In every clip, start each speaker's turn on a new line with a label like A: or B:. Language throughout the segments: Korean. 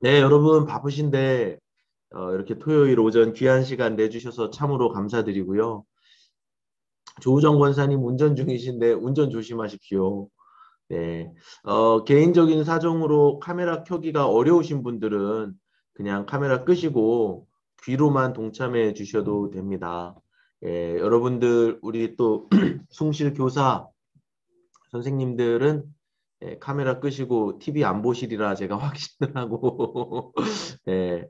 A: 네, 여러분 바쁘신데 이렇게 토요일 오전 귀한 시간 내주셔서 참으로 감사드리고요. 조우정 권사님 운전 중이신데 운전 조심하십시오. 네, 개인적인 사정으로 카메라 켜기가 어려우신 분들은 그냥 카메라 끄시고 귀로만 동참해 주셔도 됩니다. 예, 여러분들 우리 또 숭실 교사 선생님들은 카메라 끄시고 TV 안 보시리라 제가 확신을 하고 네,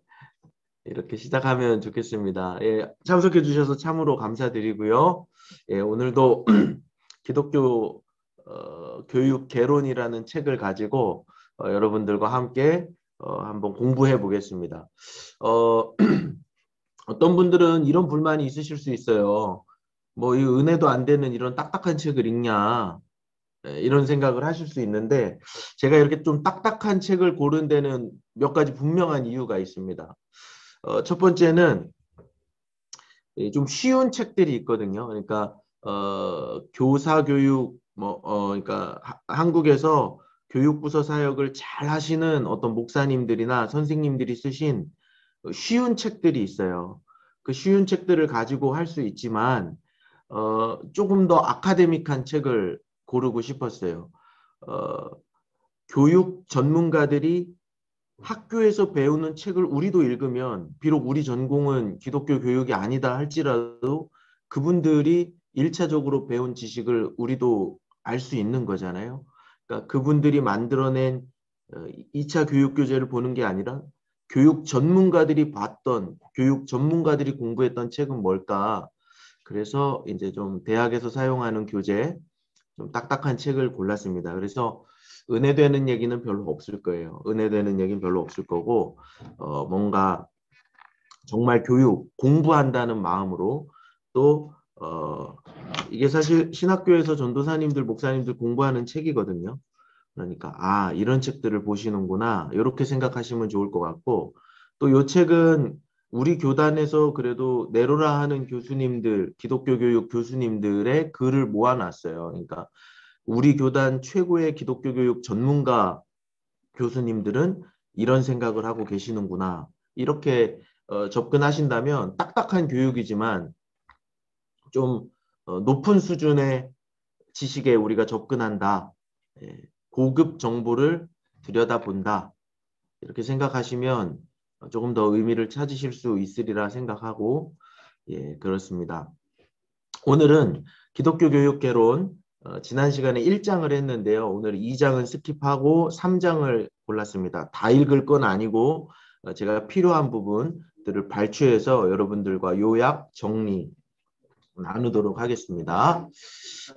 A: 이렇게 시작하면 좋겠습니다. 예, 참석해 주셔서 참으로 감사드리고요. 예, 오늘도 기독교 교육 개론이라는 책을 가지고 여러분들과 함께 한번 공부해 보겠습니다. 어, 어떤 분들은 이런 불만이 있으실 수 있어요. 뭐 이 은혜도 안 되는 이런 딱딱한 책을 읽냐 이런 생각을 하실 수 있는데 제가 이렇게 좀 딱딱한 책을 고른 데는 몇 가지 분명한 이유가 있습니다. 첫 번째는 좀 쉬운 책들이 있거든요. 그러니까 교사 교육 그러니까 한국에서 교육부서 사역을 잘 하시는 어떤 목사님들이나 선생님들이 쓰신 쉬운 책들이 있어요. 그 쉬운 책들을 가지고 할 수 있지만 조금 더 아카데믹한 책을 고르고 싶었어요. 어, 교육 전문가들이 학교에서 배우는 책을 우리도 읽으면 비록 우리 전공은 기독교 교육이 아니다 할지라도 그분들이 일차적으로 배운 지식을 우리도 알 수 있는 거잖아요. 그러니까 그분들이 만들어낸 2차 교육 교재를 보는 게 아니라 교육 전문가들이 봤던 교육 전문가들이 공부했던 책은 뭘까? 그래서 이제 좀 대학에서 사용하는 교재 좀 딱딱한 책을 골랐습니다. 그래서 은혜되는 얘기는 별로 없을 거예요. 은혜되는 얘기는 별로 없을 거고 뭔가 정말 교육 공부한다는 마음으로 또 이게 사실 신학교에서 전도사님들 목사님들 공부하는 책이거든요. 그러니까 이런 책들을 보시는구나 이렇게 생각하시면 좋을 것 같고 또 이 책은 우리 교단에서 그래도 내로라 하는 교수님들 기독교 교육 교수님들의 글을 모아놨어요. 그러니까 우리 교단 최고의 기독교 교육 전문가 교수님들은 이런 생각을 하고 계시는구나. 이렇게 접근하신다면 딱딱한 교육이지만 좀 높은 수준의 지식에 우리가 접근한다. 예, 고급 정보를 들여다본다. 이렇게 생각하시면 조금 더 의미를 찾으실 수 있으리라 생각하고 예, 그렇습니다. 오늘은 기독교 교육 개론 지난 시간에 1장을 했는데요. 오늘 2장은 스킵하고 3장을 골랐습니다. 다 읽을 건 아니고 제가 필요한 부분들을 발췌해서 여러분들과 요약 정리 나누도록 하겠습니다.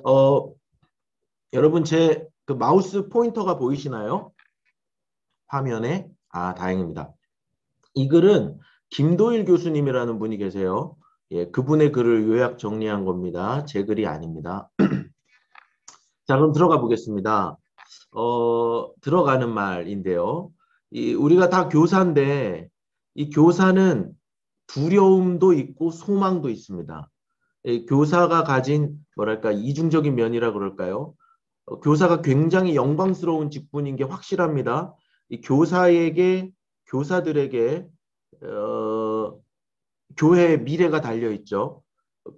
A: 어, 여러분 제 그 마우스 포인터가 보이시나요? 화면에 다행입니다. 이 글은 김도일 교수님이라는 분이 계세요. 예, 그분의 글을 요약 정리한 겁니다. 제 글이 아닙니다. 자, 그럼 들어가 보겠습니다. 들어가는 말인데요. 우리가 다 교사인데, 이 교사는 두려움도 있고 소망도 있습니다. 이 교사가 가진, 뭐랄까, 이중적인 면이라 그럴까요? 교사가 굉장히 영광스러운 직분인 게 확실합니다. 이 교사들에게, 어, 교회의 미래가 달려 있죠.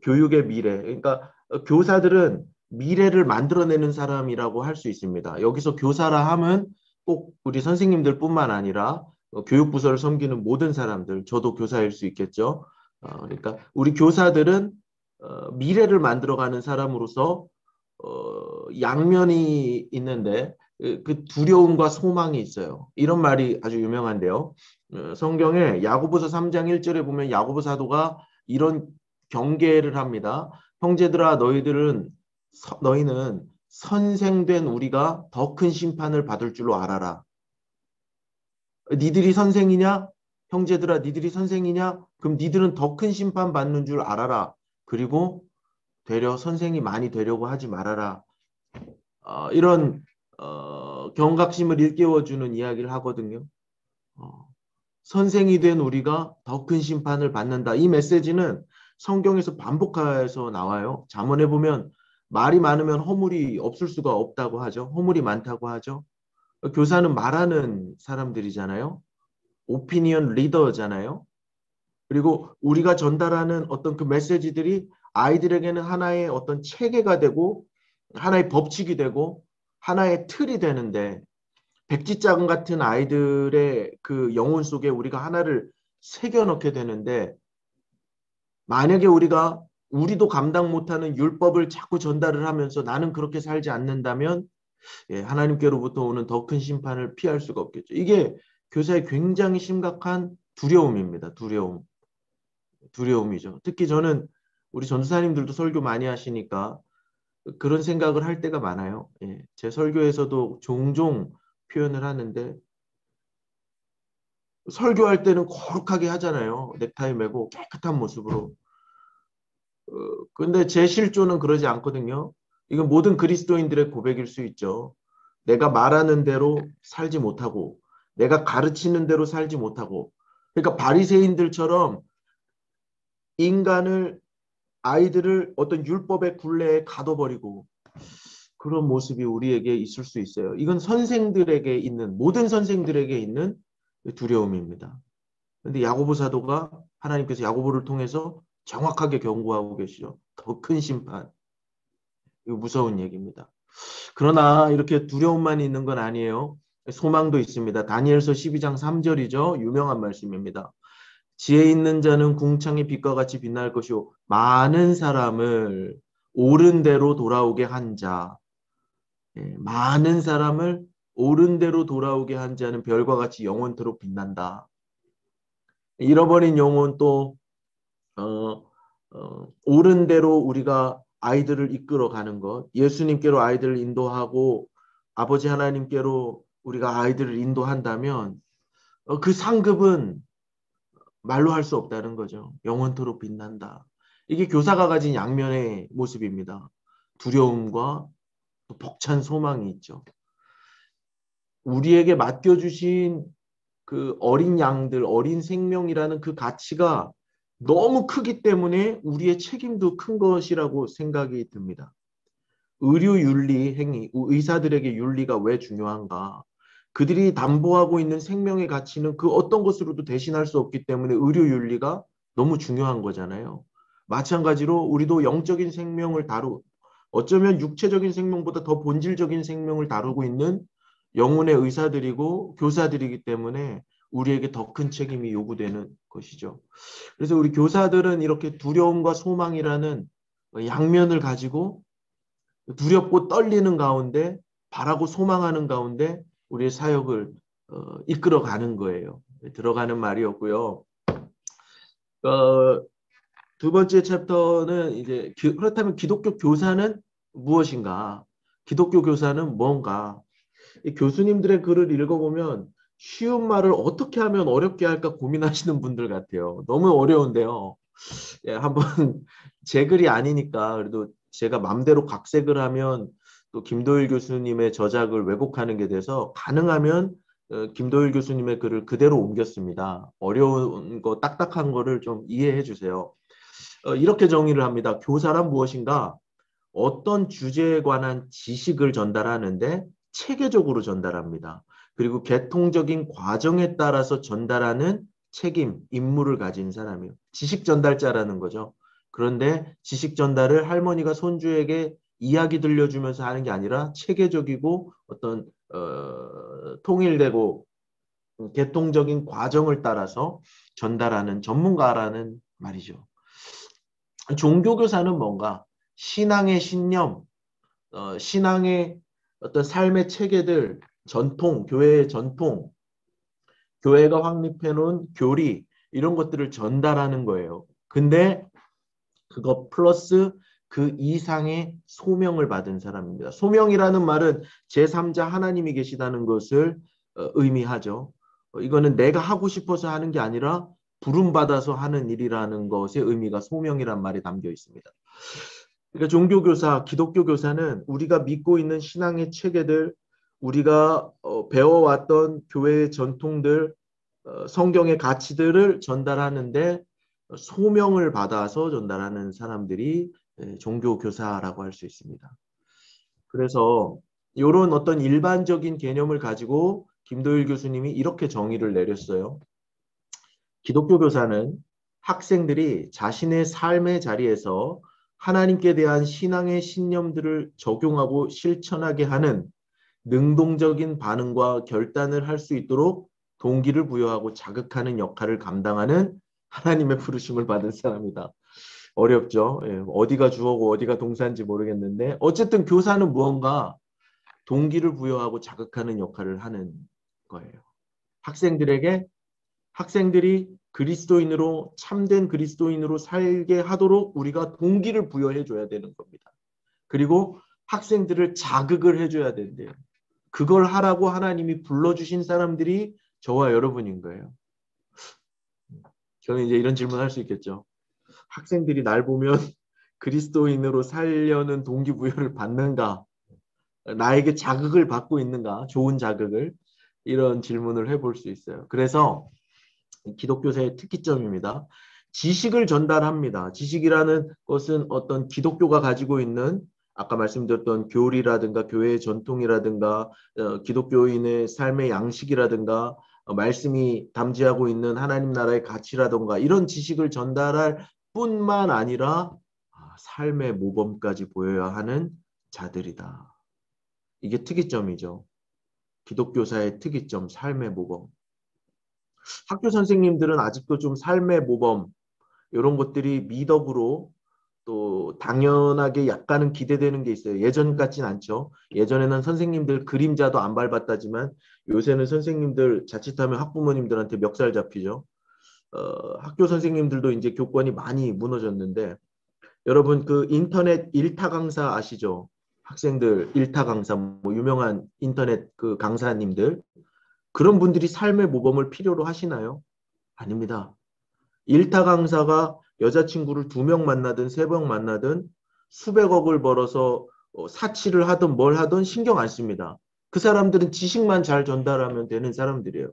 A: 교육의 미래. 그러니까 교사들은 미래를 만들어내는 사람이라고 할 수 있습니다. 여기서 교사라 함은 꼭 우리 선생님들뿐만 아니라 교육부서를 섬기는 모든 사람들, 저도 교사일 수 있겠죠. 그러니까 우리 교사들은 미래를 만들어가는 사람으로서 양면이 있는데 그 두려움과 소망이 있어요. 이런 말이 아주 유명한데요. 성경에 야고보서 3장 1절에 보면 야고보 사도가 이런 경계를 합니다. 형제들아 너희는 선생된 우리가 더 큰 심판을 받을 줄로 알아라. 니들이 선생이냐? 형제들아 니들이 선생이냐? 그럼 니들은 더 큰 심판 받는 줄 알아라. 그리고 되려 선생이 많이 되려고 하지 말아라. 이런 경각심을 일깨워주는 이야기를 하거든요. 어, 선생이 된 우리가 더 큰 심판을 받는다. 이 메시지는 성경에서 반복해서 나와요. 잠언에 보면 말이 많으면 허물이 없을 수가 없다고 하죠. 허물이 많다고 하죠. 교사는 말하는 사람들이잖아요. 오피니언 리더잖아요. 그리고 우리가 전달하는 어떤 그 메시지들이 아이들에게는 하나의 어떤 체계가 되고 하나의 법칙이 되고 하나의 틀이 되는데 백지장군 같은 아이들의 그 영혼 속에 우리가 하나를 새겨 넣게 되는데 만약에 우리도 감당 못하는 율법을 자꾸 전달을 하면서 나는 그렇게 살지 않는다면 하나님께로부터 오는 더 큰 심판을 피할 수가 없겠죠. 이게 교사의 굉장히 심각한 두려움입니다. 두려움이죠. 특히 저는 우리 전도사님들도 설교 많이 하시니까 그런 생각을 할 때가 많아요. 제 설교에서도 종종 표현을 하는데 설교할 때는 거룩하게 하잖아요. 넥타이 매고 깨끗한 모습으로. 근데 제 실조는 그러지 않거든요. 이건 모든 그리스도인들의 고백일 수 있죠. 내가 말하는 대로 살지 못하고 내가 가르치는 대로 살지 못하고 그러니까 바리새인들처럼 인간을 아이들을 어떤 율법의 굴레에 가둬버리고 그런 모습이 우리에게 있을 수 있어요. 이건 모든 선생들에게 있는 두려움입니다. 그런데 야고보 사도가 하나님께서 야고보를 통해서 정확하게 경고하고 계시죠. 더 큰 심판. 이거 무서운 얘기입니다. 그러나 이렇게 두려움만 있는 건 아니에요. 소망도 있습니다. 다니엘서 12장 3절이죠. 유명한 말씀입니다. 지혜 있는 자는 궁창의 빛과 같이 빛날 것이요 많은 사람을 옳은 대로 돌아오게 한 자. 많은 사람을 옳은 대로 돌아오게 한 자는 별과 같이 영원토록 빛난다. 잃어버린 영혼 또 어, 옳은 대로 우리가 아이들을 이끌어 가는 것, 예수님께로 아이들을 인도하고 아버지 하나님께로 우리가 아이들을 인도한다면 그 상급은 말로 할 수 없다는 거죠. 영원토록 빛난다. 이게 교사가 가진 양면의 모습입니다. 두려움과 또 벅찬 소망이 있죠. 우리에게 맡겨주신 그 어린 양들, 어린 생명이라는 그 가치가 너무 크기 때문에 우리의 책임도 큰 것이라고 생각이 듭니다. 의료 윤리 행위, 의사들에게 윤리가 왜 중요한가? 그들이 담보하고 있는 생명의 가치는 그 어떤 것으로도 대신할 수 없기 때문에 의료 윤리가 너무 중요한 거잖아요. 마찬가지로 우리도 영적인 생명을 어쩌면 육체적인 생명보다 더 본질적인 생명을 다루고 있는 영혼의 의사들이고 교사들이기 때문에 우리에게 더 큰 책임이 요구되는 것이죠. 그래서 우리 교사들은 이렇게 두려움과 소망이라는 양면을 가지고 두렵고 떨리는 가운데 바라고 소망하는 가운데 우리의 사역을 이끌어가는 거예요. 들어가는 말이었고요. 두 번째 챕터는 이제 그렇다면 기독교 교사는 무엇인가? 기독교 교사는 뭔가? 이 교수님들의 글을 읽어보면 쉬운 말을 어떻게 하면 어렵게 할까 고민하시는 분들 같아요. 너무 어려운데요. 한번 제 글이 아니니까 그래도 제가 맘대로 각색을 하면 또 김도일 교수님의 저작을 왜곡하는 게 돼서 가능하면 김도일 교수님의 글을 그대로 옮겼습니다. 어려운 거, 딱딱한 거를 좀 이해해 주세요. 이렇게 정의를 합니다. 교사란 무엇인가? 어떤 주제에 관한 지식을 전달하는데 체계적으로 전달합니다. 그리고 계통적인 과정에 따라서 전달하는 책임, 임무를 가진 사람이에요. 지식 전달자라는 거죠. 그런데 지식 전달을 할머니가 손주에게 이야기 들려주면서 하는 게 아니라 체계적이고 어떤 통일되고 계통적인 과정을 따라서 전달하는 전문가라는 말이죠. 종교교사는 뭔가 신앙의 신념, 신앙의 어떤 삶의 체계들, 전통, 교회의 전통, 교회가 확립해 놓은 교리 이런 것들을 전달하는 거예요. 근데 그거 플러스 그 이상의 소명을 받은 사람입니다. 소명이라는 말은 제3자 하나님이 계시다는 것을 의미하죠. 이거는 내가 하고 싶어서 하는 게 아니라 부름받아서 하는 일이라는 것의 의미가 소명이란 말이 담겨 있습니다. 그러니까 종교교사, 기독교 교사는 우리가 믿고 있는 신앙의 체계들, 우리가 배워왔던 교회의 전통들, 성경의 가치들을 전달하는데 소명을 받아서 전달하는 사람들이 종교교사라고 할 수 있습니다. 그래서 이런 어떤 일반적인 개념을 가지고 김도일 교수님이 이렇게 정의를 내렸어요. 기독교 교사는 학생들이 자신의 삶의 자리에서 하나님께 대한 신앙의 신념들을 적용하고 실천하게 하는 능동적인 반응과 결단을 할 수 있도록 동기를 부여하고 자극하는 역할을 감당하는 하나님의 부르심을 받은 사람이다. 어렵죠. 예, 어디가 주어고 어디가 동사인지 모르겠는데 어쨌든 교사는 무언가 동기를 부여하고 자극하는 역할을 하는 거예요. 학생들에게 학생들이 그리스도인으로 참된 그리스도인으로 살게 하도록 우리가 동기를 부여해 줘야 되는 겁니다. 그리고 학생들을 자극을 해줘야 된대요. 그걸 하라고 하나님이 불러주신 사람들이 저와 여러분인 거예요. 저는 이제 이런 질문 할 수 있겠죠. 학생들이 날 보면 그리스도인으로 살려는 동기부여를 받는가? 나에게 자극을 받고 있는가? 좋은 자극을? 이런 질문을 해볼 수 있어요. 그래서 기독교사의 특기점입니다. 지식을 전달합니다. 지식이라는 것은 어떤 기독교가 가지고 있는 아까 말씀드렸던 교리라든가 교회의 전통이라든가 기독교인의 삶의 양식이라든가 말씀이 담지하고 있는 하나님 나라의 가치라든가 이런 지식을 전달할 뿐만 아니라 삶의 모범까지 보여야 하는 자들이다. 이게 특이점이죠. 기독교사의 특이점, 삶의 모범. 학교 선생님들은 아직도 좀 삶의 모범 이런 것들이 미덕으로 또 당연하게 약간은 기대되는 게 있어요. 예전 같진 않죠. 예전에는 선생님들 그림자도 안 밟았다지만 요새는 선생님들 자칫하면 학부모님들한테 멱살 잡히죠. 학교 선생님들도 이제 교권이 많이 무너졌는데 여러분 그 인터넷 일타 강사 아시죠? 학생들 일타 강사 뭐 유명한 인터넷 그 강사님들 그런 분들이 삶의 모범을 필요로 하시나요? 아닙니다. 일타 강사가 여자친구를 2명 만나든 3명 만나든 수백억을 벌어서 사치를 하든 뭘 하든 신경 안 씁니다. 그 사람들은 지식만 잘 전달하면 되는 사람들이에요.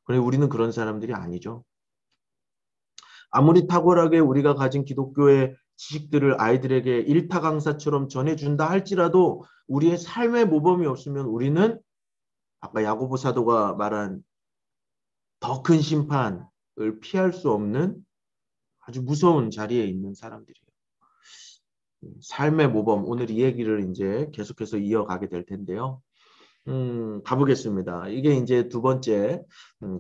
A: 그런데 우리는 그런 사람들이 아니죠. 아무리 탁월하게 우리가 가진 기독교의 지식들을 아이들에게 일타 강사처럼 전해준다 할지라도 우리의 삶의 모범이 없으면 우리는 아까 야고보 사도가 말한 더 큰 심판을 피할 수 없는 아주 무서운 자리에 있는 사람들이에요. 삶의 모범, 오늘 이 얘기를 이제 계속해서 이어가게 될 텐데요. 가보겠습니다. 이게 이제 두 번째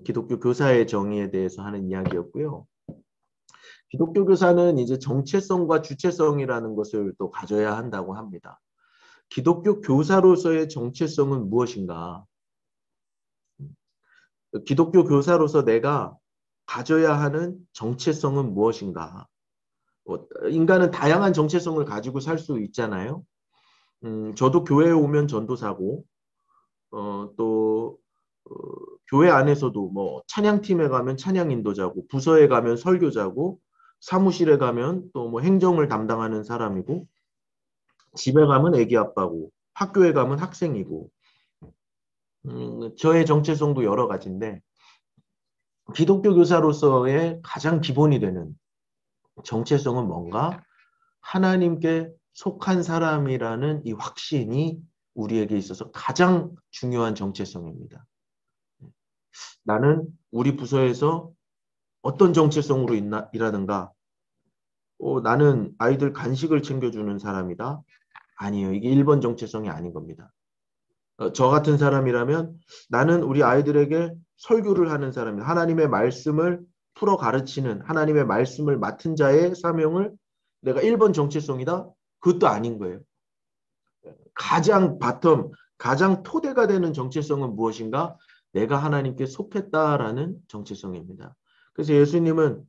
A: 기독교 교사의 정의에 대해서 하는 이야기였고요. 기독교 교사는 이제 정체성과 주체성이라는 것을 또 가져야 한다고 합니다. 기독교 교사로서의 정체성은 무엇인가? 기독교 교사로서 내가 가져야 하는 정체성은 무엇인가? 인간은 다양한 정체성을 가지고 살 수 있잖아요. 저도 교회에 오면 전도사고, 또 교회 안에서도 뭐 찬양팀에 가면 찬양 인도자고, 부서에 가면 설교자고, 사무실에 가면 또 뭐 행정을 담당하는 사람이고, 집에 가면 애기 아빠고, 학교에 가면 학생이고, 저의 정체성도 여러 가지인데, 기독교 교사로서의 가장 기본이 되는 정체성은 뭔가? 하나님께 속한 사람이라는 이 확신이 우리에게 있어서 가장 중요한 정체성입니다. 나는 우리 부서에서 어떤 정체성으로 일하는가? 나는 아이들 간식을 챙겨주는 사람이다? 아니에요. 이게 1번 정체성이 아닌 겁니다. 저 같은 사람이라면 나는 우리 아이들에게 설교를 하는 사람이다. 하나님의 말씀을 풀어 가르치는 하나님의 말씀을 맡은 자의 사명을 내가 1번 정체성이다? 그것도 아닌 거예요. 가장 바텀, 가장 토대가 되는 정체성은 무엇인가? 내가 하나님께 속했다라는 정체성입니다. 그래서 예수님은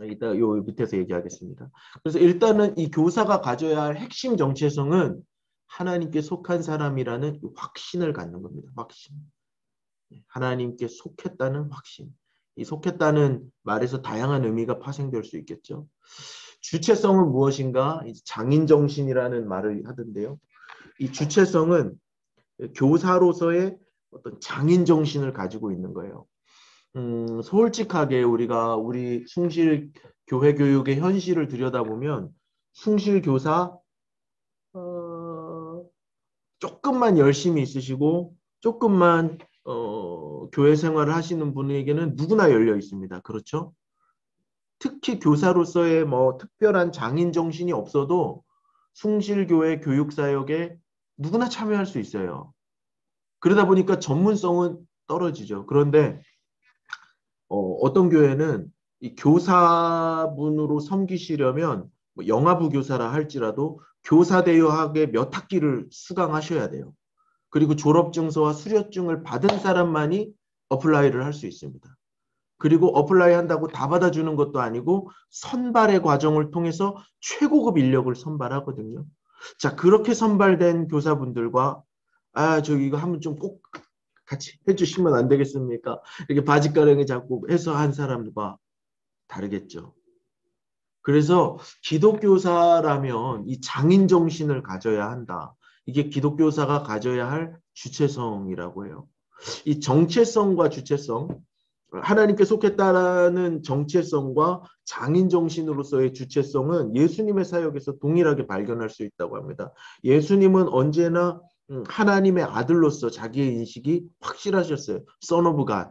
A: 이따 요 밑에서 얘기하겠습니다. 그래서 일단은 이 교사가 가져야 할 핵심 정체성은 하나님께 속한 사람이라는 확신을 갖는 겁니다. 확신. 하나님께 속했다는 확신. 이 속했다는 말에서 다양한 의미가 파생될 수 있겠죠. 주체성은 무엇인가? 장인정신이라는 말을 하던데요. 이 주체성은 교사로서의 어떤 장인정신을 가지고 있는 거예요. 솔직하게 우리가 우리 숭실 교회 교육의 현실을 들여다보면 숭실 교사 조금만 열심히 있으시고 조금만 교회 생활을 하시는 분에게는 누구나 열려 있습니다. 그렇죠? 특히 교사로서의 뭐 특별한 장인 정신이 없어도 숭실교회 교육사역에 누구나 참여할 수 있어요. 그러다 보니까 전문성은 떨어지죠. 그런데 어떤 교회는 이 교사분으로 섬기시려면 뭐 영아부 교사라 할지라도 교사대여학의 몇 학기를 수강하셔야 돼요. 그리고 졸업증서와 수료증을 받은 사람만이 어플라이를 할 수 있습니다. 그리고 어플라이 한다고 다 받아주는 것도 아니고 선발의 과정을 통해서 최고급 인력을 선발하거든요. 자, 그렇게 선발된 교사분들과 저 이거 한번 좀 꼭 같이 해주시면 안 되겠습니까? 이렇게 바짓가랑이 잡고 해서 한 사람과 다르겠죠. 그래서 기독교사라면 이 장인 정신을 가져야 한다. 이게 기독교사가 가져야 할 주체성이라고 해요. 이 정체성과 주체성, 하나님께 속했다라는 정체성과 장인 정신으로서의 주체성은 예수님의 사역에서 동일하게 발견할 수 있다고 합니다. 예수님은 언제나 하나님의 아들로서 자기의 인식이 확실하셨어요. Son of God,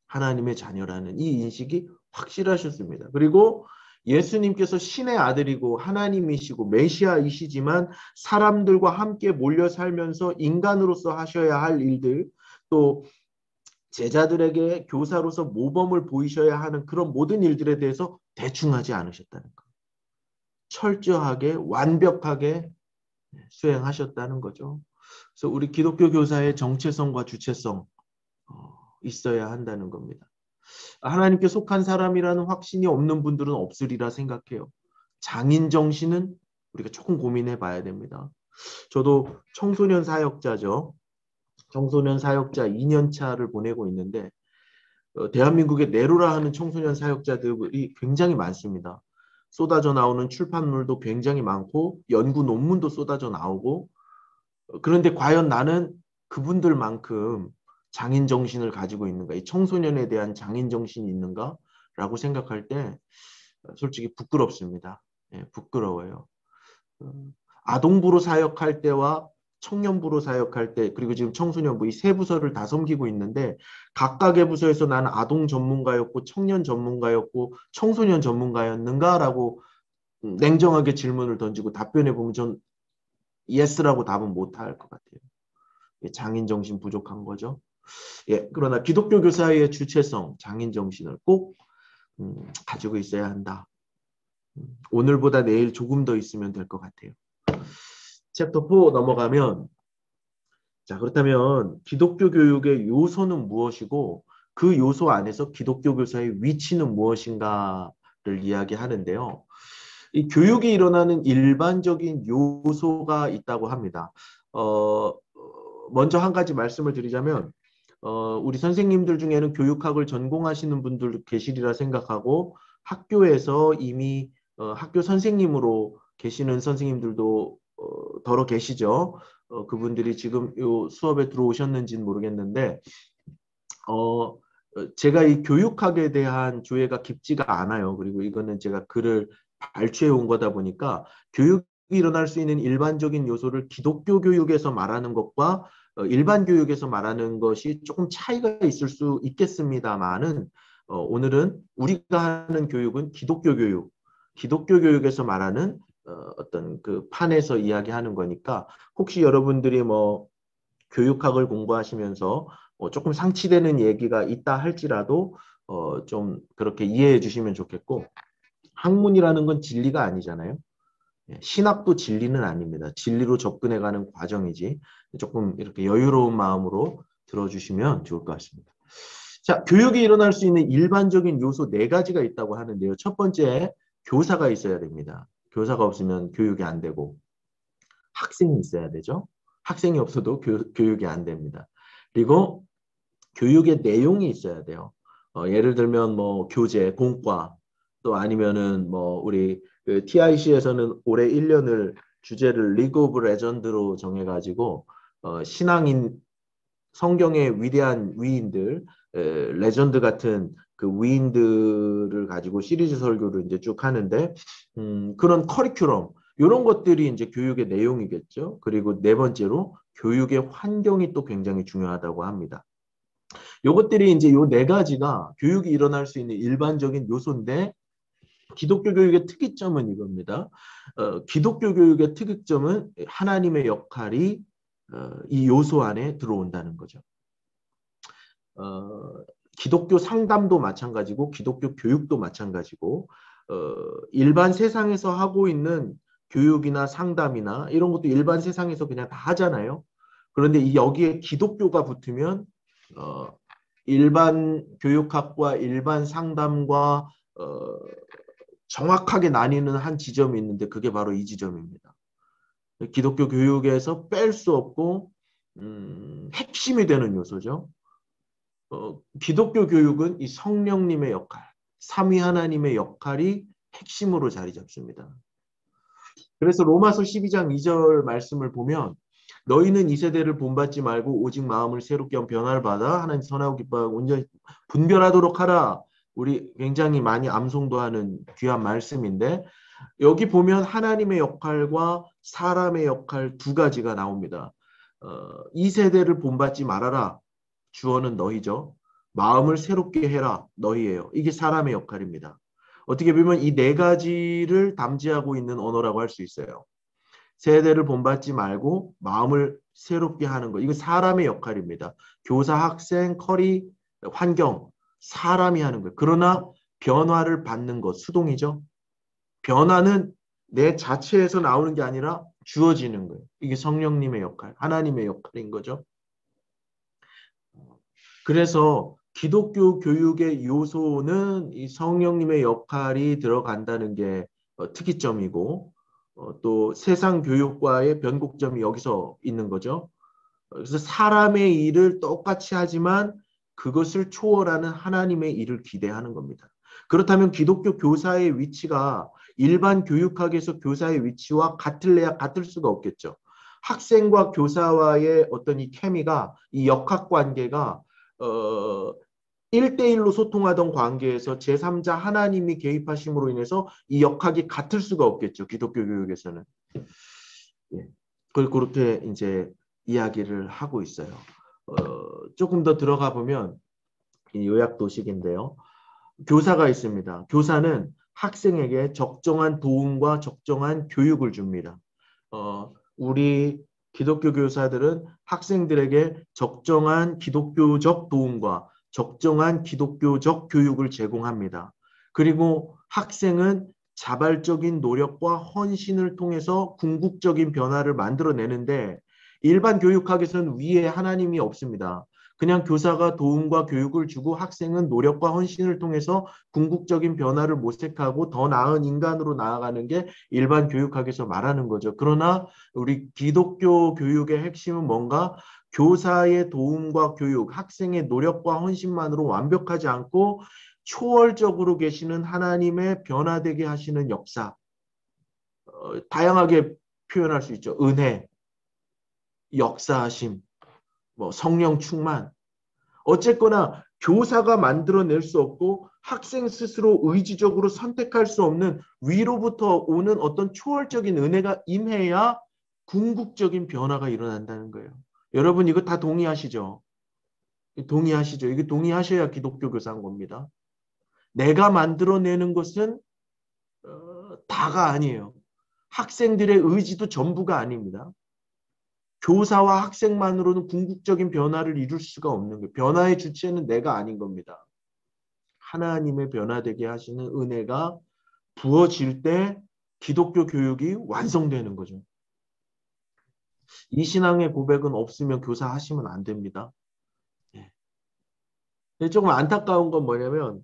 A: 하나님의 자녀라는 이 인식이 확실하셨습니다. 그리고 예수님께서 신의 아들이고 하나님이시고 메시아이시지만 사람들과 함께 몰려 살면서 인간으로서 하셔야 할 일들, 또 제자들에게 교사로서 모범을 보이셔야 하는 그런 모든 일들에 대해서 대충 하지 않으셨다는 거. 철저하게 완벽하게 수행하셨다는 거죠. 그래서 우리 기독교 교사의 정체성과 주체성 있어야 한다는 겁니다. 하나님께 속한 사람이라는 확신이 없는 분들은 없으리라 생각해요. 장인 정신은 우리가 조금 고민해 봐야 됩니다. 저도 청소년 사역자죠. 청소년 사역자 2년차를 보내고 있는데 대한민국에 내로라 하는 청소년 사역자들이 굉장히 많습니다. 쏟아져 나오는 출판물도 굉장히 많고 연구 논문도 쏟아져 나오고 그런데 과연 나는 그분들만큼 장인 정신을 가지고 있는가? 이 청소년에 대한 장인 정신이 있는가? 라고 생각할 때 솔직히 부끄럽습니다. 예, 부끄러워요. 아동부로 사역할 때와 청년부로 사역할 때 그리고 지금 청소년부 이 세 부서를 다 섬기고 있는데 각각의 부서에서 나는 아동 전문가였고 청년 전문가였고 청소년 전문가였는가라고 냉정하게 질문을 던지고 답변해 보면 전 예스라고 답은 못할 것 같아요. 장인 정신 부족한 거죠. 예, 그러나 기독교 교사의 주체성, 장인 정신을 꼭 가지고 있어야 한다. 오늘보다 내일 조금 더 있으면 될 것 같아요. 챕터 4 넘어가면 자 그렇다면 기독교 교육의 요소는 무엇이고 그 요소 안에서 기독교 교사의 위치는 무엇인가를 이야기하는데요. 이 교육이 일어나는 일반적인 요소가 있다고 합니다. 먼저 한 가지 말씀을 드리자면 우리 선생님들 중에는 교육학을 전공하시는 분들 계시리라 생각하고 학교에서 이미 학교 선생님으로 계시는 선생님들도 더러 계시죠. 그분들이 지금 요 수업에 들어오셨는지는 모르겠는데 제가 이 교육학에 대한 조예가 깊지가 않아요. 그리고 이거는 제가 글을 발췌해 온 거다 보니까 교육이 일어날 수 있는 일반적인 요소를 기독교 교육에서 말하는 것과 일반 교육에서 말하는 것이 조금 차이가 있을 수 있겠습니다만은 오늘은 우리가 하는 교육은 기독교 교육, 기독교 교육에서 말하는 어떤 그 판에서 이야기하는 거니까 혹시 여러분들이 뭐 교육학을 공부하시면서 조금 상치되는 얘기가 있다 할지라도 좀 그렇게 이해해 주시면 좋겠고 학문이라는 건 진리가 아니잖아요. 신학도 진리는 아닙니다. 진리로 접근해가는 과정이지 조금 이렇게 여유로운 마음으로 들어주시면 좋을 것 같습니다. 자, 교육이 일어날 수 있는 일반적인 요소 4가지가 있다고 하는데요. 첫 번째, 교사가 있어야 됩니다. 교사가 없으면 교육이 안 되고 학생이 있어야 되죠. 학생이 없어도 교육이 안 됩니다. 그리고 교육의 내용이 있어야 돼요. 예를 들면 뭐 교재, 공과 또 아니면은 뭐 우리 그 TIC에서는 올해 1년을 주제를 리그 오브 레전드로 정해가지고 신앙인 성경의 위대한 위인들 레전드 같은 그 위인들을 가지고 시리즈 설교를 이제 쭉 하는데 그런 커리큘럼 이런 것들이 이제 교육의 내용이겠죠. 그리고 네 번째로 교육의 환경이 또 굉장히 중요하다고 합니다. 요것들이 이제 요 네 가지가 교육이 일어날 수 있는 일반적인 요소인데 기독교 교육의 특이점은 이겁니다. 기독교 교육의 특이점은 하나님의 역할이 이 요소 안에 들어온다는 거죠. 기독교 상담도 마찬가지고 기독교 교육도 마찬가지고 일반 세상에서 하고 있는 교육이나 상담이나 이런 것도 일반 세상에서 그냥 다 하잖아요. 그런데 여기에 기독교가 붙으면 일반 교육학과 일반 상담과 정확하게 나뉘는 한 지점이 있는데 그게 바로 이 지점입니다. 기독교 교육에서 뺄 수 없고 핵심이 되는 요소죠. 기독교 교육은 이 성령님의 역할, 삼위 하나님의 역할이 핵심으로 자리 잡습니다. 그래서 로마서 12장 2절 말씀을 보면 너희는 이 세대를 본받지 말고 오직 마음을 새롭게 한 변화를 받아 하나님 선하고 기뻐하고 온전히 분별하도록 하라. 우리 굉장히 많이 암송도 하는 귀한 말씀인데 여기 보면 하나님의 역할과 사람의 역할 두 가지가 나옵니다. 이 세대를 본받지 말아라. 주어는 너희죠. 마음을 새롭게 해라. 너희예요. 이게 사람의 역할입니다. 어떻게 보면 이 네 가지를 담지하고 있는 언어라고 할 수 있어요. 세대를 본받지 말고 마음을 새롭게 하는 것. 이거 사람의 역할입니다. 교사, 학생, 커리, 환경, 사람이 하는 거예요. 그러나 변화를 받는 것, 수동이죠. 변화는 내 자체에서 나오는 게 아니라 주어지는 거예요. 이게 성령님의 역할, 하나님의 역할인 거죠. 그래서 기독교 교육의 요소는 이 성령님의 역할이 들어간다는 게 특이점이고 또 세상 교육과의 변곡점이 여기서 있는 거죠. 그래서 사람의 일을 똑같이 하지만 그것을 초월하는 하나님의 일을 기대하는 겁니다. 그렇다면 기독교 교사의 위치가 일반 교육학에서 교사의 위치와 같을래야 같을 수가 없겠죠. 학생과 교사와의 어떤 이 케미가 이 역학 관계가 1대1로 소통하던 관계에서 제3자 하나님이 개입하심으로 인해서 이 역학이 같을 수가 없겠죠. 기독교 교육에서는. 예. 그걸 그렇게 이제 이야기를 하고 있어요. 조금 더 들어가 보면 요약 도식인데요. 교사가 있습니다. 교사는 학생에게 적정한 도움과 적정한 교육을 줍니다. 우리 기독교 교사들은 학생들에게 적정한 기독교적 도움과 적정한 기독교적 교육을 제공합니다. 그리고 학생은 자발적인 노력과 헌신을 통해서 궁극적인 변화를 만들어내는데 일반 교육학에서는 위에 하나님이 없습니다. 그냥 교사가 도움과 교육을 주고 학생은 노력과 헌신을 통해서 궁극적인 변화를 모색하고 더 나은 인간으로 나아가는 게 일반 교육학에서 말하는 거죠. 그러나 우리 기독교 교육의 핵심은 뭔가 교사의 도움과 교육, 학생의 노력과 헌신만으로 완벽하지 않고 초월적으로 계시는 하나님의 변화되게 하시는 역사. 다양하게 표현할 수 있죠. 은혜, 역사하심, 성령 충만. 어쨌거나 교사가 만들어낼 수 없고 학생 스스로 의지적으로 선택할 수 없는 위로부터 오는 어떤 초월적인 은혜가 임해야 궁극적인 변화가 일어난다는 거예요. 여러분 이거 다 동의하시죠? 동의하시죠? 이게 동의하셔야 기독교 교사인 겁니다. 내가 만들어내는 것은 다가 아니에요. 학생들의 의지도 전부가 아닙니다. 교사와 학생만으로는 궁극적인 변화를 이룰 수가 없는 거예요. 변화의 주체는 내가 아닌 겁니다. 하나님의 변화되게 하시는 은혜가 부어질 때 기독교 교육이 완성되는 거죠. 이 신앙의 고백은 없으면 교사 하시면 안 됩니다. 조금 안타까운 건 뭐냐면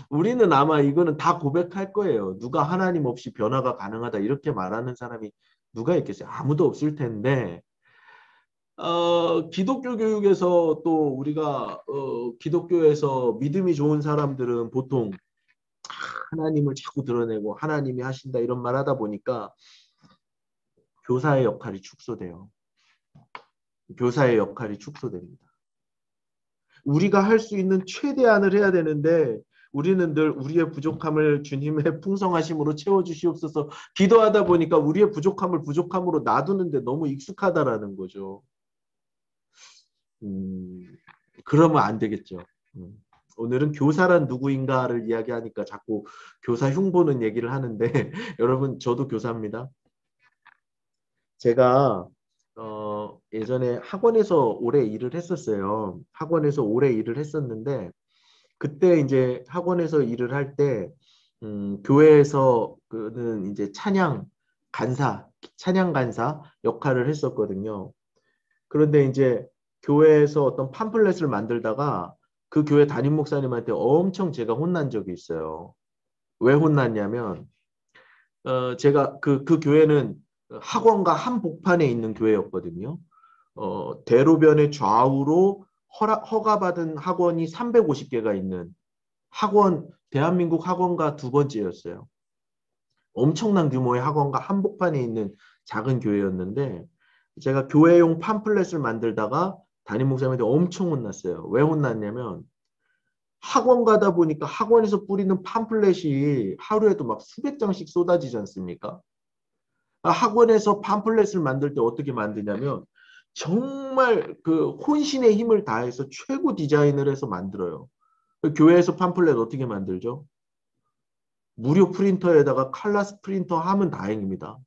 A: 우리는 아마 이거는 다 고백할 거예요. 누가 하나님 없이 변화가 가능하다 이렇게 말하는 사람이 누가 있겠어요? 아무도 없을 텐데 기독교 교육에서 또 우리가 기독교에서 믿음이 좋은 사람들은 보통 하나님을 자꾸 드러내고 하나님이 하신다 이런 말 하다 보니까 교사의 역할이 축소돼요. 교사의 역할이 축소됩니다. 우리가 할 수 있는 최대한을 해야 되는데 우리는 늘 우리의 부족함을 주님의 풍성하심으로 채워주시옵소서 기도하다 보니까 우리의 부족함을 부족함으로 놔두는데 너무 익숙하다라는 거죠. 그러면 안 되겠죠. 오늘은 교사란 누구인가를 이야기하니까 자꾸 교사 흉보는 얘기를 하는데 여러분 저도 교사입니다. 제가 예전에 학원에서 오래 일을 했었어요. 학원에서 오래 일을 했었는데 그때 이제 학원에서 일을 할 때 교회에서 그는 이제 찬양 간사 역할을 했었거든요. 그런데 이제 교회에서 어떤 팜플렛을 만들다가 그 교회 담임 목사님한테 엄청 제가 혼난 적이 있어요. 왜 혼났냐면 제가 그 교회는 학원과 한복판에 있는 교회였거든요. 대로변의 좌우로 허가받은 학원이 350개가 있는 대한민국 학원가 두 번째였어요. 엄청난 규모의 학원과 한복판에 있는 작은 교회였는데 제가 교회용 팜플렛을 만들다가 담임 목사님한테 엄청 혼났어요. 왜 혼났냐면 학원 가다 보니까 학원에서 뿌리는 팜플렛이 하루에도 막 수백 장씩 쏟아지지 않습니까? 학원에서 팜플렛을 만들 때 어떻게 만드냐면 정말 그 혼신의 힘을 다해서 최고 디자인을 해서 만들어요. 교회에서 팜플렛 어떻게 만들죠? 무료 프린터에다가 칼라 프린터 하면 다행입니다.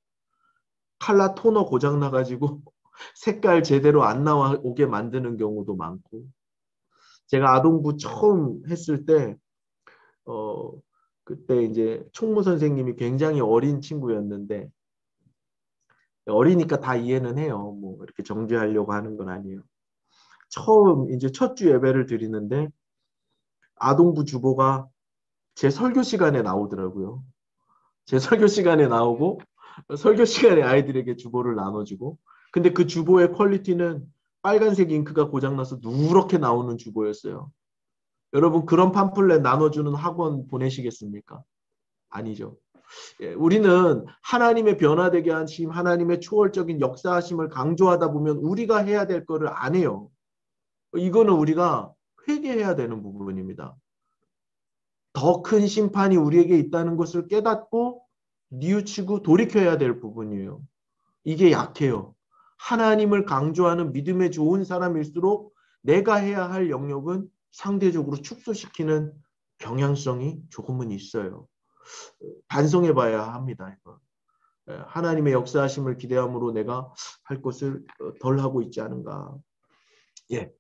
A: 칼라 토너 고장 나가지고 색깔 제대로 안 나오게 만드는 경우도 많고 제가 아동부 처음 했을 때 어, 그때 이제 총무 선생님이 굉장히 어린 친구였는데 어리니까 다 이해는 해요. 뭐 이렇게 정죄하려고 하는 건 아니에요. 처음 이제 첫 주 예배를 드리는데 아동부 주보가 제 설교 시간에 나오더라고요. 제 설교 시간에 나오고 설교 시간에 아이들에게 주보를 나눠주고 근데 그 주보의 퀄리티는 빨간색 잉크가 고장나서 누렇게 나오는 주보였어요. 여러분 그런 팜플렛 나눠주는 학원 보내시겠습니까? 아니죠. 예, 우리는 하나님의 변화되게 하심, 하나님의 초월적인 역사하심을 강조하다 보면 우리가 해야 될 거를 안 해요. 이거는 우리가 회개해야 되는 부분입니다. 더 큰 심판이 우리에게 있다는 것을 깨닫고 뉘우치고 돌이켜야 될 부분이에요. 이게 약해요. 하나님을 강조하는 믿음의 좋은 사람일수록 내가 해야 할 영역은 상대적으로 축소시키는 경향성이 조금은 있어요. 반성해 봐야 합니다. 이거. 하나님의 역사하심을 기대함으로 내가 할 것을 덜 하고 있지 않은가. 예.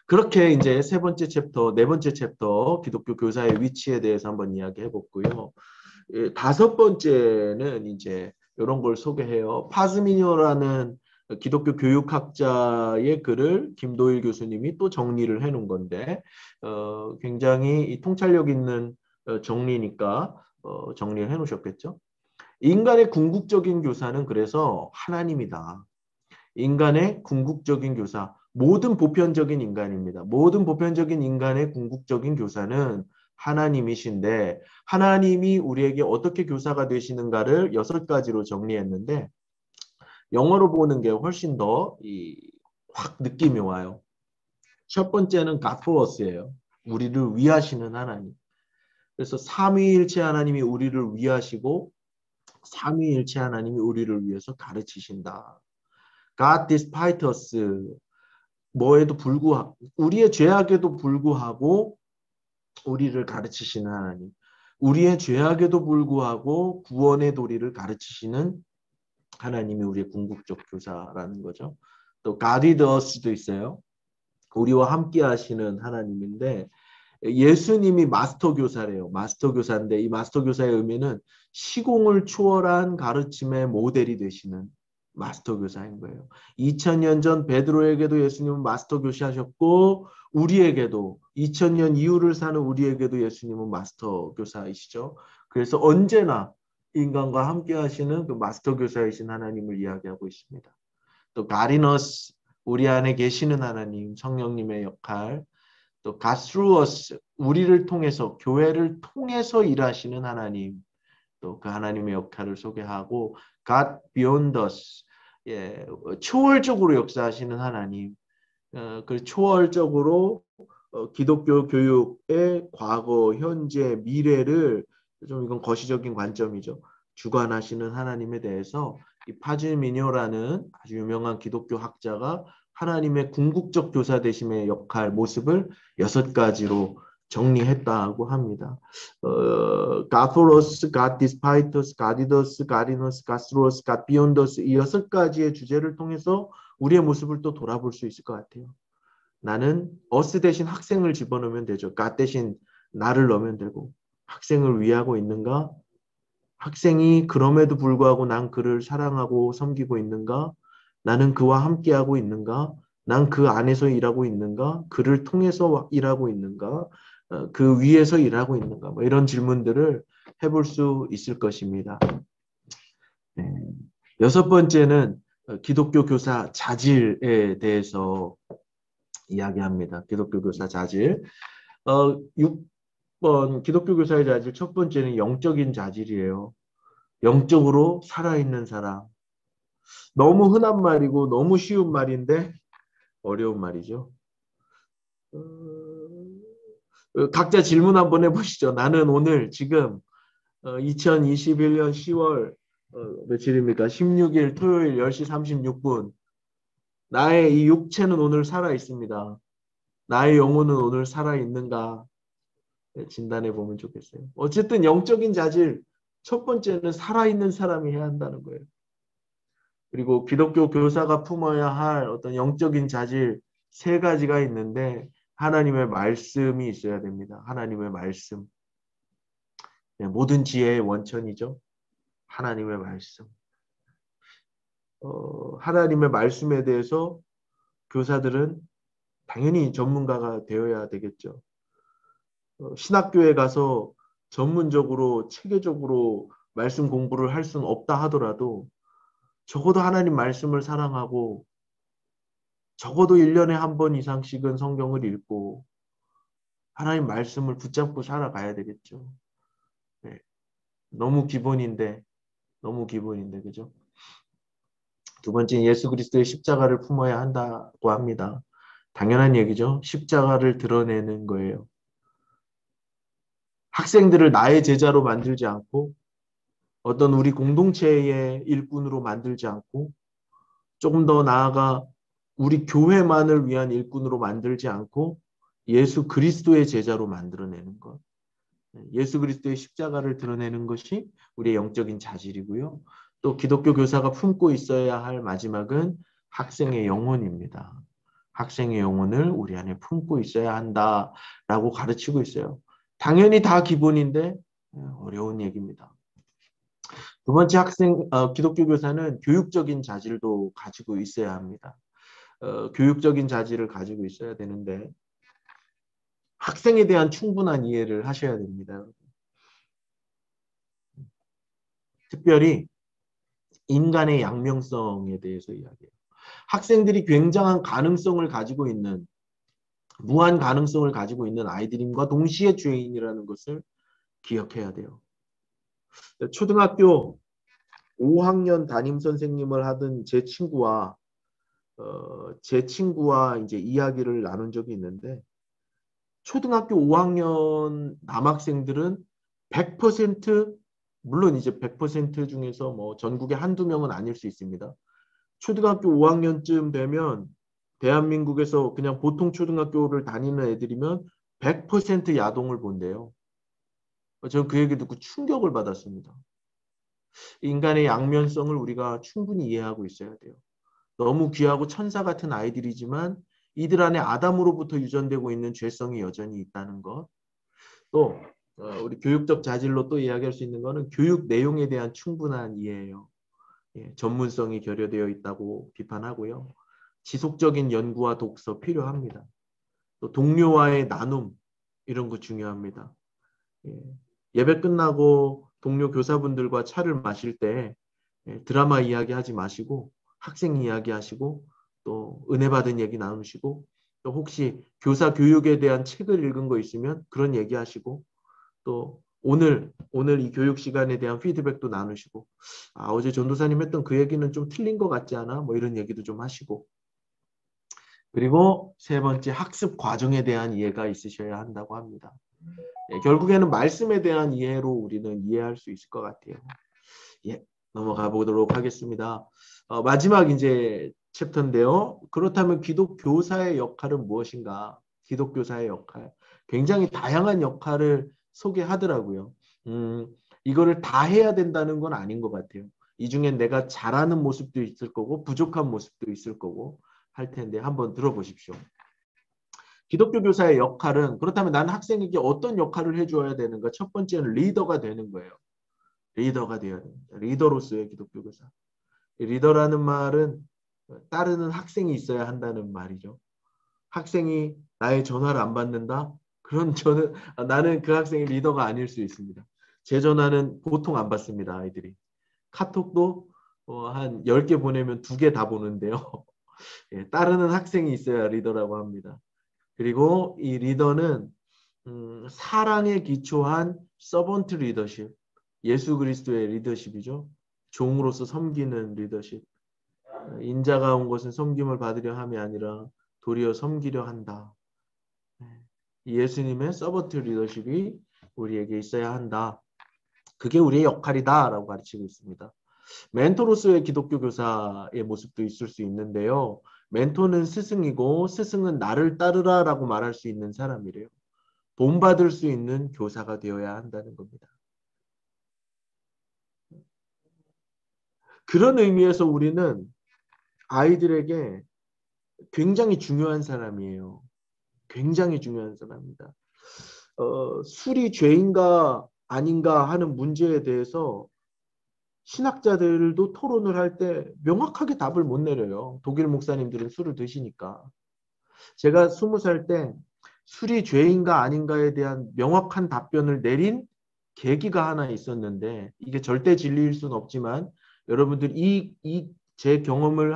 A: 그렇게 이제 네 번째 챕터 기독교 교사의 위치에 대해서 한번 이야기해 봤고요. 다섯 번째는 이제 이런 걸 소개해요. 파즈미니오라는 기독교 교육학자의 글을 김도일 교수님이 또 정리를 해놓은 건데 굉장히 이 통찰력 있는 정리니까 정리를 해놓으셨겠죠. 인간의 궁극적인 교사는 그래서 하나님이다. 인간의 궁극적인 교사, 모든 보편적인 인간입니다. 모든 보편적인 인간의 궁극적인 교사는 하나님이신데 하나님이 우리에게 어떻게 교사가 되시는가를 6가지로 정리했는데 영어로 보는 게 훨씬 더 확 느낌이 와요. 첫 번째는 God for us예요. 우리를 위하시는 하나님. 그래서 삼위일체 하나님이 우리를 위하시고 삼위일체 하나님이 우리를 위해서 가르치신다. God despite us 뭐에도 불구하고 우리의 죄악에도 불구하고 우리를 가르치시는 하나님. 우리의 죄악에도 불구하고 구원의 도리를 가르치시는 하나님이 우리의 궁극적 교사라는 거죠. 또 God with us도 있어요. 우리와 함께 하시는 하나님인데 예수님이 마스터 교사래요. 마스터 교사인데 이 마스터 교사의 의미는 시공을 초월한 가르침의 모델이 되시는 마스터 교사인 거예요. 2000년 전 베드로에게도 예수님은 마스터 교사하셨고 우리에게도 2000년 이후를 사는 우리에게도 예수님은 마스터 교사이시죠. 그래서 언제나 인간과 함께 하시는 그 마스터 교사이신 하나님을 이야기하고 있습니다. 또 가리너스 우리 안에 계시는 하나님 성령님의 역할 또 God through us 우리를 통해서 교회를 통해서 일하시는 하나님 또 그 하나님의 역할을 소개하고 God beyond us 예, 초월적으로 역사하시는 하나님 그 초월적으로 기독교 교육의 과거, 현재, 미래를 좀 이건 거시적인 관점이죠. 주관하시는 하나님에 대해서 이 파즈미뇨라는 아주 유명한 기독교 학자가 하나님의 궁극적 교사 되심의 역할, 모습을 6가지로 정리했다고 합니다. God for us, God despite us, God in us, God in us, God through us, God beyond us, 이 6가지의 주제를 통해서 우리의 모습을 또 돌아볼 수 있을 것 같아요. 나는 us 대신 학생을 집어넣으면 되죠. God 대신 나를 넣으면 되고, 학생을 위하고 있는가? 학생이 그럼에도 불구하고 난 그를 사랑하고 섬기고 있는가? 나는 그와 함께하고 있는가? 난 그 안에서 일하고 있는가? 그를 통해서 일하고 있는가? 그 위에서 일하고 있는가? 뭐 이런 질문들을 해볼 수 있을 것입니다. 네. 6번째는 기독교 교사 자질에 대해서 이야기합니다. 기독교 교사 자질. 6번 기독교 교사의 자질 첫 번째는 영적인 자질이에요. 영적으로 살아있는 사람. 너무 흔한 말이고 너무 쉬운 말인데 어려운 말이죠. 각자 질문 한번 해보시죠. 나는 오늘 지금 2021년 10월 며칠입니까? 16일 토요일 10시 36분. 나의 이 육체는 오늘 살아있습니다. 나의 영혼은 오늘 살아있는가? 진단해 보면 좋겠어요. 어쨌든 영적인 자질 첫 번째는 살아있는 사람이 해야 한다는 거예요. 그리고 기독교 교사가 품어야 할 어떤 영적인 자질 3가지가 있는데 하나님의 말씀이 있어야 됩니다. 하나님의 말씀. 네, 모든 지혜의 원천이죠. 하나님의 말씀. 하나님의 말씀에 대해서 교사들은 당연히 전문가가 되어야 되겠죠. 신학교에 가서 전문적으로 체계적으로 말씀 공부를 할 수는 없다 하더라도 적어도 하나님 말씀을 사랑하고 적어도 1년에 한 번 이상씩은 성경을 읽고 하나님 말씀을 붙잡고 살아가야 되겠죠. 네. 너무 기본인데 그죠? 두 번째, 예수 그리스도의 십자가를 품어야 한다고 합니다. 당연한 얘기죠. 십자가를 드러내는 거예요. 학생들을 나의 제자로 만들지 않고 어떤 우리 공동체의 일꾼으로 만들지 않고 조금 더 나아가 우리 교회만을 위한 일꾼으로 만들지 않고 예수 그리스도의 제자로 만들어내는 것. 예수 그리스도의 십자가를 드러내는 것이 우리의 영적인 자질이고요. 또 기독교 교사가 품고 있어야 할 마지막은 학생의 영혼입니다. 학생의 영혼을 우리 안에 품고 있어야 한다라고 가르치고 있어요. 당연히 다 기본인데 어려운 얘기입니다. 두 번째 기독교 교사는 교육적인 자질도 가지고 있어야 합니다. 교육적인 자질을 가지고 있어야 되는데 학생에 대한 충분한 이해를 하셔야 됩니다. 특별히 인간의 양명성에 대해서 이야기해요. 학생들이 굉장한 가능성을 가지고 있는 무한 가능성을 가지고 있는 아이들임과 동시에 죄인이라는 것을 기억해야 돼요. 초등학교 5학년 담임 선생님을 하던 제 친구와 이제 이야기를 나눈 적이 있는데 초등학교 5학년 남학생들은 100% 물론 이제 100% 중에서 뭐 전국에 한두 명은 아닐 수 있습니다. 초등학교 5학년쯤 되면 대한민국에서 그냥 보통 초등학교를 다니는 애들이면 100% 야동을 본대요. 저는 그 얘기 듣고 충격을 받았습니다. 인간의 양면성을 우리가 충분히 이해하고 있어야 돼요. 너무 귀하고 천사 같은 아이들이지만 이들 안에 아담으로부터 유전되고 있는 죄성이 여전히 있다는 것. 또 우리 교육적 자질로 또 이야기할 수 있는 것은 교육 내용에 대한 충분한 이해예요. 전문성이 결여되어 있다고 비판하고요. 지속적인 연구와 독서 필요합니다. 또 동료와의 나눔 이런 거 중요합니다. 예배 끝나고 동료 교사분들과 차를 마실 때 드라마 이야기 하지 마시고 학생 이야기 하시고 또 은혜 받은 얘기 나누시고 또 혹시 교사 교육에 대한 책을 읽은 거 있으면 그런 얘기 하시고 또 오늘 이 교육 시간에 대한 피드백도 나누시고 어제 전도사님 했던 그 얘기는 좀 틀린 것 같지 않아? 뭐 이런 얘기도 좀 하시고 그리고 세 번째 학습 과정에 대한 이해가 있으셔야 한다고 합니다. 결국에는 말씀에 대한 이해로 우리는 이해할 수 있을 것 같아요. 넘어가 보도록 하겠습니다. 마지막 이제 챕터인데요. 그렇다면 기독교사의 역할은 무엇인가? 기독교사의 역할. 굉장히 다양한 역할을 소개하더라고요. 이거를 다 해야 된다는 건 아닌 것 같아요. 이 중에 내가 잘하는 모습도 있을 거고 부족한 모습도 있을 거고 할 텐데 한번 들어보십시오. 기독교 교사의 역할은 그렇다면 나는 학생에게 어떤 역할을 해줘야 되는가? 첫 번째는 리더가 되는 거예요. 리더가 되어야 됩니다. 리더로서의 기독교 교사. 리더라는 말은 따르는 학생이 있어야 한다는 말이죠. 학생이 나의 전화를 안 받는다? 그럼 나는 그 학생의 리더가 아닐 수 있습니다. 제 전화는 보통 안 받습니다. 아이들이. 카톡도 한 10개 보내면 2개 다 보는데요. 예, 따르는 학생이 있어야 리더라고 합니다. 그리고 이 리더는 사랑에 기초한 서번트 리더십, 예수 그리스도의 리더십이죠. 종으로서 섬기는 리더십. 인자가 온 것은 섬김을 받으려 함이 아니라 도리어 섬기려 한다. 예수님의 서번트 리더십이 우리에게 있어야 한다. 그게 우리의 역할이다라고 가르치고 있습니다. 멘토로서의 기독교 교사의 모습도 있을 수 있는데요. 멘토는 스승이고 스승은 나를 따르라라고 말할 수 있는 사람이래요. 본받을 수 있는 교사가 되어야 한다는 겁니다. 그런 의미에서 우리는 아이들에게 굉장히 중요한 사람이에요. 굉장히 중요한 사람입니다. 술이 죄인가 아닌가 하는 문제에 대해서 신학자들도 토론을 할 때 명확하게 답을 못 내려요. 독일 목사님들은 술을 드시니까. 제가 20살 때 술이 죄인가 아닌가에 대한 명확한 답변을 내린 계기가 하나 있었는데 이게 절대 진리일 수는 없지만 여러분들 제 경험을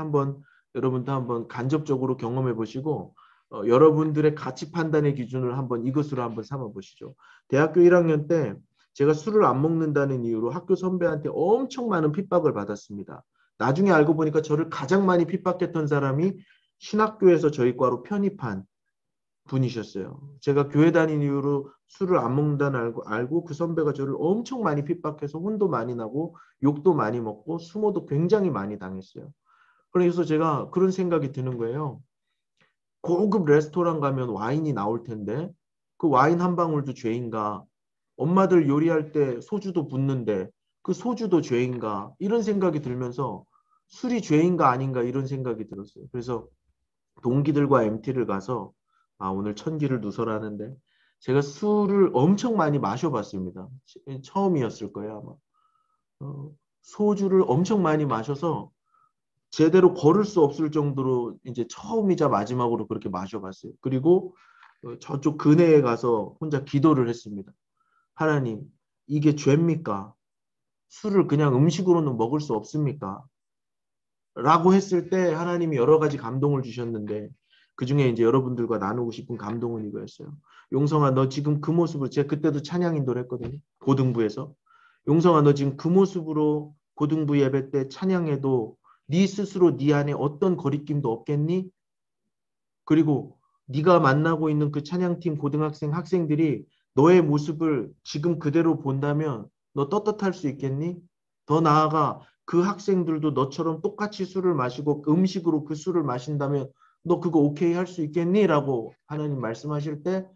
A: 여러분도 한번 간접적으로 경험해 보시고 여러분들의 가치 판단의 기준을 이것으로 한번 삼아 보시죠. 대학교 1학년 때 제가 술을 안 먹는다는 이유로 학교 선배한테 엄청 많은 핍박을 받았습니다. 나중에 알고 보니까 저를 가장 많이 핍박했던 사람이 신학교에서 저희 과로 편입한 분이셨어요. 제가 교회 다닌 이후로 술을 안 먹는다는 알고 그 선배가 저를 엄청 많이 핍박해서 혼도 많이 나고 욕도 많이 먹고 수모도 굉장히 많이 당했어요. 그래서 제가 그런 생각이 드는 거예요. 고급 레스토랑 가면 와인이 나올 텐데 그 와인 한 방울도 죄인가? 엄마들 요리할 때 소주도 붓는데 그 소주도 죄인가? 이런 생각이 들면서 술이 죄인가 아닌가 이런 생각이 들었어요. 그래서 동기들과 MT를 가서 오늘 천기를 누설하는데 제가 술을 엄청 많이 마셔봤습니다. 처음이었을 거예요 아마. 소주를 엄청 많이 마셔서 제대로 걸을 수 없을 정도로 이제 처음이자 마지막으로 그렇게 마셔봤어요. 그리고 저쪽 근해에 가서 혼자 기도를 했습니다. 하나님, 이게 죄입니까? 술을 그냥 음식으로는 먹을 수 없습니까? 라고 했을 때 하나님이 여러 가지 감동을 주셨는데 그 중에 이제 여러분들과 나누고 싶은 감동은 이거였어요. 용성아, 너 지금 그 모습으로 제가 그때도 찬양 인도를 했거든요. 고등부에서. 용성아, 너 지금 그 모습으로 고등부 예배 때 찬양해도 네 스스로 네 안에 어떤 거리낌도 없겠니? 그리고 네가 만나고 있는 그 찬양팀 고등학생 학생들이 너의 모습을 지금 그대로 본다면 너 떳떳할 수 있겠니? 더 나아가 그 학생들도 너처럼 똑같이 술을 마시고 음식으로 그 술을 마신다면 너 그거 오케이 할 수 있겠니? 라고 하나님 말씀하실 때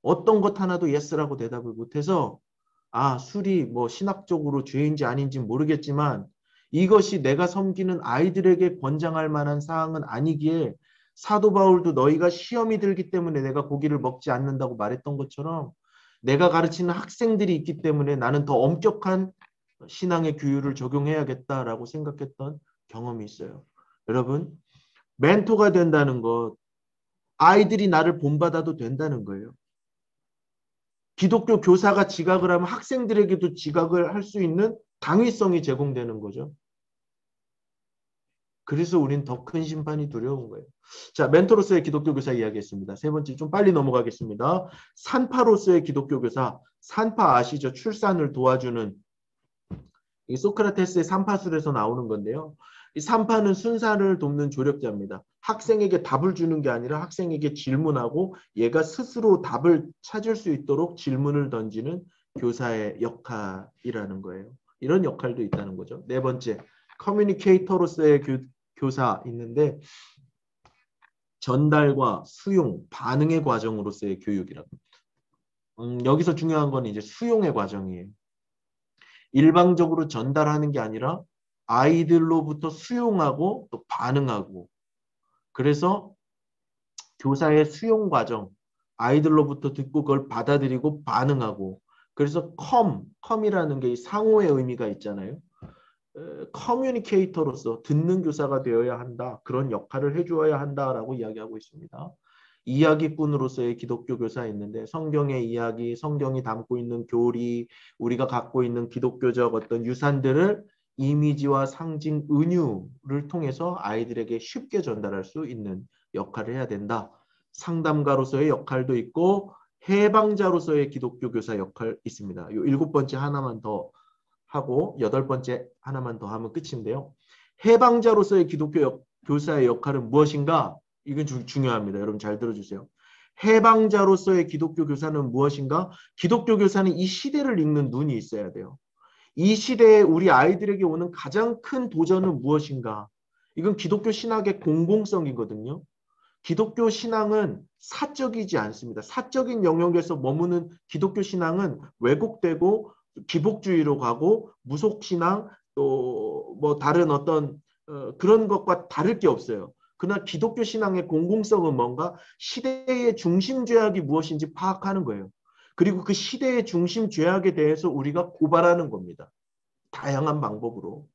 A: 어떤 것 하나도 예스라고 대답을 못해서 술이 뭐 신학적으로 죄인지 아닌지 모르겠지만 이것이 내가 섬기는 아이들에게 권장할 만한 사항은 아니기에 사도 바울도 너희가 시험이 들기 때문에 내가 고기를 먹지 않는다고 말했던 것처럼 내가 가르치는 학생들이 있기 때문에 나는 더 엄격한 신앙의 규율을 적용해야겠다라고 생각했던 경험이 있어요. 여러분, 멘토가 된다는 것, 아이들이 나를 본받아도 된다는 거예요. 기독교 교사가 지각을 하면 학생들에게도 지각을 할 수 있는 당위성이 제공되는 거죠. 그래서 우린 더 큰 심판이 두려운 거예요. 자, 멘토로서의 기독교 교사 이야기했습니다. 세 번째 좀 빨리 넘어가겠습니다. 산파로서의 기독교 교사. 산파 아시죠? 출산을 도와주는 이 소크라테스의 산파술에서 나오는 건데요. 이 산파는 순사를 돕는 조력자입니다. 학생에게 답을 주는 게 아니라 학생에게 질문하고 얘가 스스로 답을 찾을 수 있도록 질문을 던지는 교사의 역할이라는 거예요. 이런 역할도 있다는 거죠. 네 번째, 커뮤니케이터로서의 교사 있는데 전달과 수용, 반응의 과정으로서의 교육이라고. 여기서 중요한 건 이제 수용의 과정이에요. 일방적으로 전달하는 게 아니라 아이들로부터 수용하고 또 반응하고. 그래서 교사의 수용 과정, 아이들로부터 듣고 그걸 받아들이고 반응하고. 그래서 컴이라는 게 상호의 의미가 있잖아요. 커뮤니케이터로서 듣는 교사가 되어야 한다. 그런 역할을 해주어야 한다라고 이야기하고 있습니다. 이야기꾼으로서의 기독교 교사 있는데 성경의 이야기, 성경이 담고 있는 교리, 우리가 갖고 있는 기독교적 어떤 유산들을 이미지와 상징, 은유를 통해서 아이들에게 쉽게 전달할 수 있는 역할을 해야 된다. 상담가로서의 역할도 있고 해방자로서의 기독교 교사 역할 있습니다. 이 7번째 하나만 더 하고 8번째 하나만 더 하면 끝인데요. 해방자로서의 기독교 교사의 역할은 무엇인가? 이건 중요합니다. 여러분 잘 들어주세요. 해방자로서의 기독교 교사는 무엇인가? 기독교 교사는 이 시대를 읽는 눈이 있어야 돼요. 이 시대에 우리 아이들에게 오는 가장 큰 도전은 무엇인가? 이건 기독교 신학의 공공성이거든요. 기독교 신앙은 사적이지 않습니다. 사적인 영역에서 머무는 기독교 신앙은 왜곡되고 기복주의로 가고 무속신앙 또 뭐 다른 어떤 그런 것과 다를 게 없어요. 그러나 기독교 신앙의 공공성은 뭔가 시대의 중심 죄악이 무엇인지 파악하는 거예요. 그리고 그 시대의 중심 죄악에 대해서 우리가 고발하는 겁니다. 다양한 방법으로.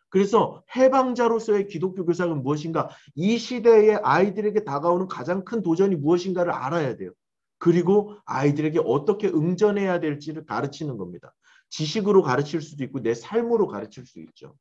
A: 그래서 해방자로서의 기독교 교사는 무엇인가? 이 시대의 아이들에게 다가오는 가장 큰 도전이 무엇인가를 알아야 돼요. 그리고 아이들에게 어떻게 응전해야 될지를 가르치는 겁니다. 지식으로 가르칠 수도 있고 내 삶으로 가르칠 수 있죠.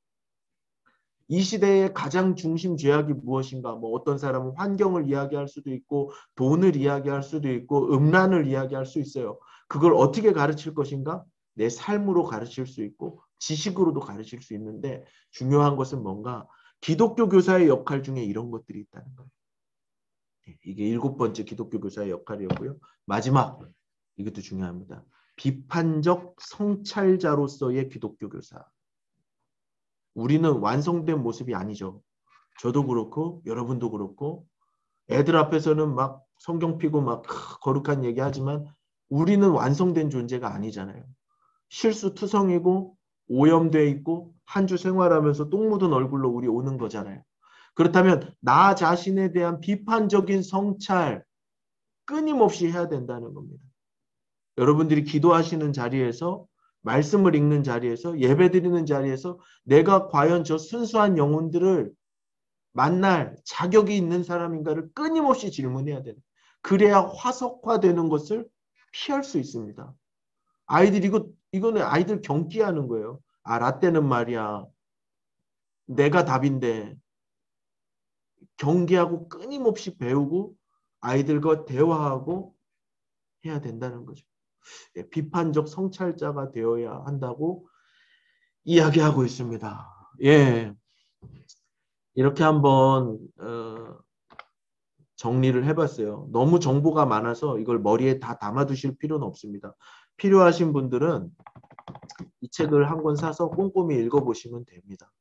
A: 이 시대의 가장 중심 죄악이 무엇인가? 뭐 어떤 사람은 환경을 이야기할 수도 있고 돈을 이야기할 수도 있고 음란을 이야기할 수 있어요. 그걸 어떻게 가르칠 것인가? 내 삶으로 가르칠 수 있고 지식으로도 가르칠 수 있는데 중요한 것은 뭔가 기독교 교사의 역할 중에 이런 것들이 있다는 거예요. 이게 7번째 기독교 교사의 역할이었고요. 마지막 이것도 중요합니다. 비판적 성찰자로서의 기독교 교사. 우리는 완성된 모습이 아니죠. 저도 그렇고 여러분도 그렇고 애들 앞에서는 막 성경 피고 막 거룩한 얘기하지만 우리는 완성된 존재가 아니잖아요. 실수투성이고 오염돼 있고 한 주 생활하면서 똥 묻은 얼굴로 우리 오는 거잖아요. 그렇다면 나 자신에 대한 비판적인 성찰 끊임없이 해야 된다는 겁니다. 여러분들이 기도하시는 자리에서 말씀을 읽는 자리에서 예배드리는 자리에서 내가 과연 저 순수한 영혼들을 만날 자격이 있는 사람인가를 끊임없이 질문해야 돼요. 그래야 화석화되는 것을 피할 수 있습니다. 아이들 이거는 아이들 경기하는 거예요. 아, 라떼는 말이야. 내가 답인데 경계하고 끊임없이 배우고 아이들과 대화하고 해야 된다는 거죠. 비판적 성찰자가 되어야 한다고 이야기하고 있습니다. 예, 이렇게 한번 정리를 해봤어요. 너무 정보가 많아서 이걸 머리에 다 담아두실 필요는 없습니다. 필요하신 분들은 이 책을 한 권 사서 꼼꼼히 읽어보시면 됩니다.